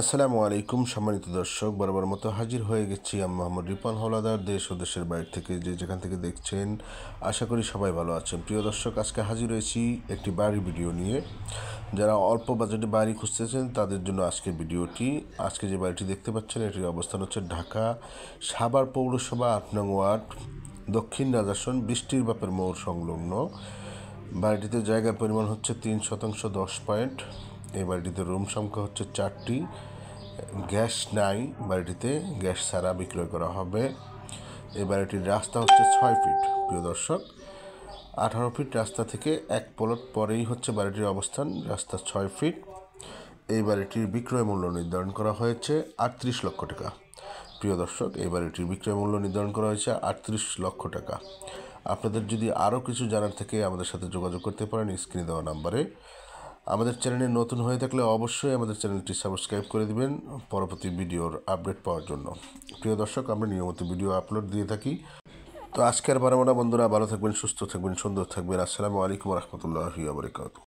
আসসালামু আলাইকুম সম্মানিত দর্শক, বরাবর মতো হাজির হয়ে গেছি আমি মোহাম্মদ রিপন হলাদার, দেশ ও দেশের বাইরে থেকে যে যেখান থেকে দেখছেন আশা করি সবাই ভালো আছেন। প্রিয় দর্শক, আজকে হাজির হয়েছি একটি বাড়ির ভিডিও নিয়ে। যারা অল্প বাজেটে বাড়ি খুঁজতেছেন তাদের জন্য আজকের ভিডিওটি। আজকে যে বাড়িটি দেখতে পাচ্ছেন এটির অবস্থান হচ্ছে ঢাকা সাভার পৌরসভা ৮ নং ওয়ার্ড, দক্ষিণ রাজাসন, বৃষ্টির বাপের মোড় সংলগ্ন। বাড়িটিতে জায়গার পরিমাণ হচ্ছে 3% 10 পয়েন্ট। এই বাড়িটিতে রুম সংখ্যা হচ্ছে 4টি। গ্যাস নাই বাড়িটিতে, গ্যাস ছাড়া বিক্রয় করা হবে। এই বাড়িটির রাস্তা হচ্ছে 6 ফিট। প্রিয় দর্শক, 18 ফিট রাস্তা থেকে এক প্লট পরেই হচ্ছে বাড়িটির অবস্থান, রাস্তা 6 ফিট। এই বাড়িটির বিক্রয় মূল্য নির্ধারণ করা হয়েছে 38 লক্ষ টাকা। প্রিয় দর্শক, এই বাড়িটির বিক্রয় মূল্য নির্ধারণ করা হয়েছে 38 লক্ষ টাকা। আপনাদের যদি আরও কিছু জানার থেকে আমাদের সাথে যোগাযোগ করতে পারেন স্ক্রিনে দেওয়া নাম্বারে। আমাদের চ্যানেলে নতুন হয়ে থাকলে অবশ্যই আমাদের চ্যানেলটি সাবস্ক্রাইব করে দিবেন পরবর্তী ভিডিওর আপডেট পাওয়ার জন্য। প্রিয় দর্শক, আমরা নিয়মিত ভিডিও আপলোড দিয়ে থাকি। তো আজকের বারামোনা বন্ধুরা, ভালো থাকবেন, সুস্থ থাকবেন, সুন্দর থাকবেন। আসসালামু আলাইকুম রহমতুল্লাহি ওয়া বারাকাতুহু।